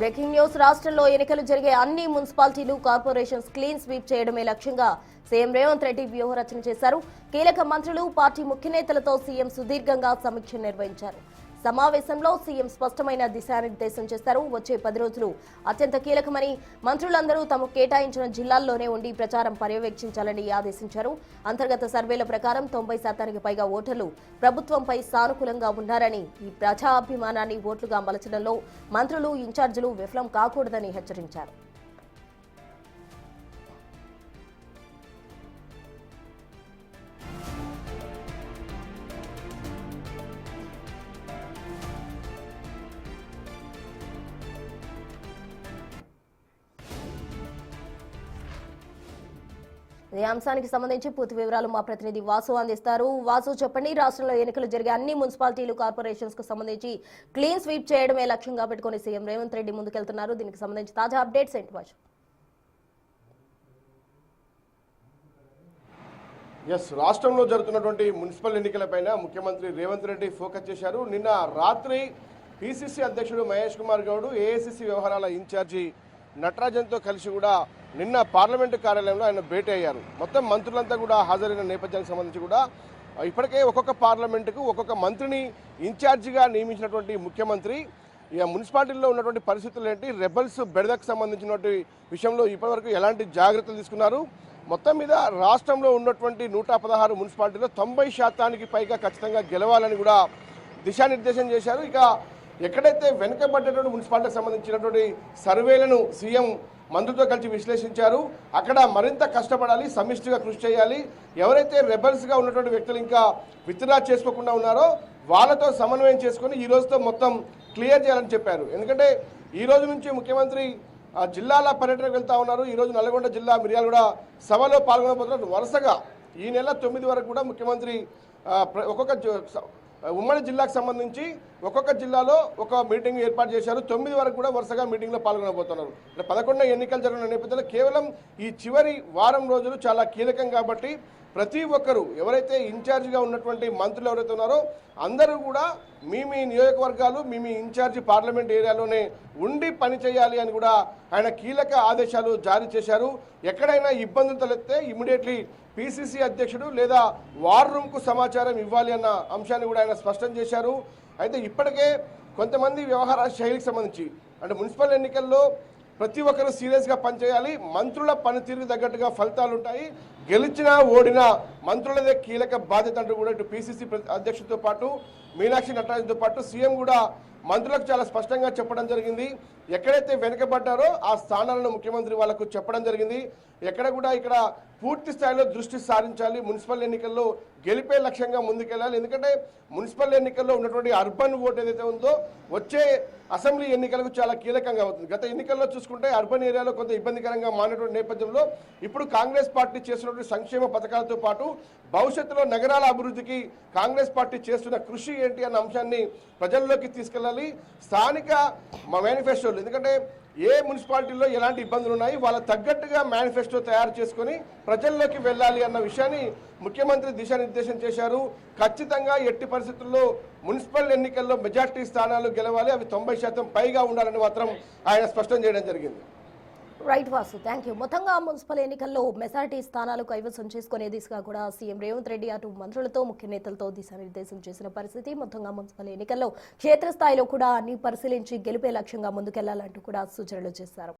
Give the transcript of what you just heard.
Breaking news రాష్ట్రంలో ఎన్నికలు జరిగే అన్ని మున్సిపాలిటీలు కార్పొరేషన్స్ క్లీన్ స్వీప్ చేయడమే లక్ష్యంగా సీఎం రేవంత్ రెడ్డి వ్యూహరచన చేశారు. కీలక మంత్రులు పార్టీ ముఖ్య నేతలతో సీఎం సుదీర్ఘంగా సమీక్ష నిర్వహించారు. సమావేశంలో సీఎం స్పష్టమైన దిశానిర్దేశం చేశారు. వచ్చే 10 రోజులు అత్యంత కీలకమని మంత్రులందరూ తమకు కేటాయించిన జిల్లాల్లోనే ఉండి ప్రచారం పర్యవేక్షించాలని ఆదేశించారు. అంతర్గత సర్వేల ప్రకారం 90% పైగా ఓటర్లు ప్రభుత్వంపై సానుకూలంగా ఉన్నారని, ఈ ప్రజాభిమానాన్ని ఓట్లుగా మలచడంలో మంత్రులు, ఇన్ఛార్జీలు విఫలం కాకూడదని హెచ్చరించారు. ఈ అంశానికి సంబంధించి పూర్తి వివరాలు మా ప్రతినిధి వాసు అందిస్తారు. వాసు, చెప్పండి, రాష్ట్రంలో ఎన్నికలు జరిగే అన్ని మున్సిపాలిటీలు, కార్పొరేషన్స్ కు సంబంధించి క్లీన్ స్వీప్ చేయడమే లక్ష్యంగా పెట్టుకుని సీఎం రేవంత్ రెడ్డి ముందుకెళ్తున్నారు. దీనికి సంబంధించి తాజా అప్డేట్స్ ఏంటి వాసు? రాష్ట్రంలో జరుగుతున్నటువంటి మున్సిపల్ ఎన్నికలపైన ముఖ్యమంత్రి రేవంత్ రెడ్డి ఫోకస్ చేశారు. నిన్న రాత్రి పిసిసి అధ్యక్షుడు మహేష్ కుమార్ గౌడ్, ఏఐసిసి వ్యవహారాల ఇన్ఛార్జి నటరాజన్తో కలిసి కూడా నిన్న పార్లమెంటు కార్యాలయంలో ఆయన భేటీ అయ్యారు. మొత్తం మంత్రులంతా కూడా హాజరైన నేపథ్యానికి సంబంధించి కూడా ఇప్పటికే ఒక్కొక్క పార్లమెంటుకు ఒక్కొక్క మంత్రిని ఇన్ఛార్జిగా నియమించినటువంటి ముఖ్యమంత్రి మున్సిపాలిటీల్లో ఉన్నటువంటి పరిస్థితులు ఏంటి, రెబల్స్ బెడదకు సంబంధించినటువంటి విషయంలో ఇప్పటివరకు ఎలాంటి జాగ్రత్తలు తీసుకున్నారు, మొత్తం మీద రాష్ట్రంలో ఉన్నటువంటి 116 మున్సిపాలిటీలో 90% పైగా ఖచ్చితంగా గెలవాలని కూడా దిశానిర్దేశం చేశారు. ఇక ఎక్కడైతే వెనుకబడ్డటువంటి మున్సిపాలిటీకి సంబంధించినటువంటి సర్వేలను సీఎం మంత్రులతో కలిసి విశ్లేషించారు. అక్కడ మరింత కష్టపడాలి, సమిష్టిగా కృషి చేయాలి, ఎవరైతే రెబల్స్గా ఉన్నటువంటి వ్యక్తులు ఇంకా విత్డ్రా చేసుకోకుండా ఉన్నారో వాళ్ళతో సమన్వయం చేసుకొని ఈ రోజుతో మొత్తం క్లియర్ చేయాలని చెప్పారు. ఎందుకంటే ఈ రోజు నుంచి ముఖ్యమంత్రి జిల్లాల పర్యటనకు వెళ్తా ఉన్నారు. ఈరోజు నల్గొండ జిల్లా మిర్యాలగూడ సభలో పాల్గొనబోతున్నారు. వరుసగా ఈ నెల 9 వరకు కూడా ముఖ్యమంత్రి ఒక్కొక్క ఉమ్మడి జిల్లాకు సంబంధించి ఒక్కొక్క జిల్లాలో ఒక మీటింగ్ ఏర్పాటు చేశారు. 9 వరకు కూడా వరుసగా మీటింగ్లో పాల్గొనబోతున్నారు. 11 ఎన్నికలు జరిగిన నేపథ్యంలో కేవలం ఈ చివరి వారం రోజులు చాలా కీలకం కాబట్టి ప్రతి ఒక్కరూ ఎవరైతే ఇన్ఛార్జిగా ఉన్నటువంటి మంత్రులు ఎవరైతే ఉన్నారో అందరూ కూడా మీ నియోజకవర్గాలు, మీ ఇన్ఛార్జి పార్లమెంట్ ఏరియాలోనే ఉండి పని చేయాలి అని కూడా ఆయన కీలక ఆదేశాలు జారీ చేశారు. ఎక్కడైనా ఇబ్బందులు తలెత్తే ఇమ్మీడియట్లీ పిసిసి అధ్యక్షుడు లేదా వార్ రూమ్కు సమాచారం ఇవ్వాలి అన్న అంశాన్ని కూడా ఆయన స్పష్టం చేశారు. అయితే ఇప్పటికే కొంతమంది వ్యవహార శైలికి సంబంధించి అంటే మున్సిపల్ ఎన్నికల్లో ప్రతి ఒక్కరు సీరియస్గా పనిచేయాలి, మంత్రుల పనితీరుకు తగ్గట్టుగా ఫలితాలు ఉంటాయి, గెలిచినా ఓడినా మంత్రులదే కీలక బాధ్యత అంటూ కూడా ఇటు పిసిసి అధ్యక్షుడితో పాటు మీనాక్షి నటరాజన్తో పాటు సీఎం కూడా మంత్రులకు చాలా స్పష్టంగా చెప్పడం జరిగింది. ఎక్కడైతే వెనుకబడ్డారో ఆ స్థానాలను ముఖ్యమంత్రి వాళ్లకు చెప్పడం జరిగింది. ఎక్కడ కూడా ఇక్కడ పూర్తి స్థాయిలో దృష్టి సారించాలి, మున్సిపల్ ఎన్నికల్లో గెలిపే లక్ష్యంగా ముందుకెళ్ళాలి. ఎందుకంటే మున్సిపల్ ఎన్నికల్లో ఉన్నటువంటి అర్బన్ ఓట్ ఏదైతే ఉందో వచ్చే అసెంబ్లీ ఎన్నికలకు చాలా కీలకంగా అవుతుంది. గత ఎన్నికల్లో చూసుకుంటే అర్బన్ ఏరియాలో కొంత ఇబ్బందికరంగా మారినటువంటి నేపథ్యంలో ఇప్పుడు కాంగ్రెస్ పార్టీ చేస్తున్నటువంటి సంక్షేమ పథకాలతో పాటు భవిష్యత్తులో నగరాల అభివృద్ధికి కాంగ్రెస్ పార్టీ చేస్తున్న కృషి ఏంటి అన్న అంశాన్ని ప్రజల్లోకి తీసుకెళ్ళాలి. స్థానిక మేనిఫెస్టోలు, ఎందుకంటే ఏ మున్సిపాలిటీల్లో ఎలాంటి ఇబ్బందులు ఉన్నాయి వాళ్ళ తగ్గట్టుగా మేనిఫెస్టో తయారు చేసుకొని ప్రజల్లోకి వెళ్ళాలి అన్న విషయాన్ని ముఖ్యమంత్రి దిశానిర్దేశం చేశారు. ఖచ్చితంగా ఎట్టి పరిస్థితుల్లో మున్సిపల్ ఎన్నికల్లో మెజార్టీ స్థానాలు గెలవాలి, అవి 90% పైగా ఉండాలని మాత్రం ఆయన స్పష్టం చేయడం జరిగింది. Right Vasu, thank you. మొత్తంగా మున్సిపల్ ఎన్నికల్లో మెజారిటీ స్థానాలు కైవసం చేసుకునే దిశగా కూడా సీఎం రేవంత్ రెడ్డి అటు మంత్రులతో, ముఖ్య నేతలతో దిశానిర్దేశం చేసిన పరిస్థితి. మొత్తంగా మున్సిపల్ ఎన్నికల్లో క్షేత్రస్థాయిలో కూడా అన్ని పరిశీలించి గెలిపే లక్ష్యంగా ముందుకెళ్లాలంటూ కూడా సూచనలు చేశారు.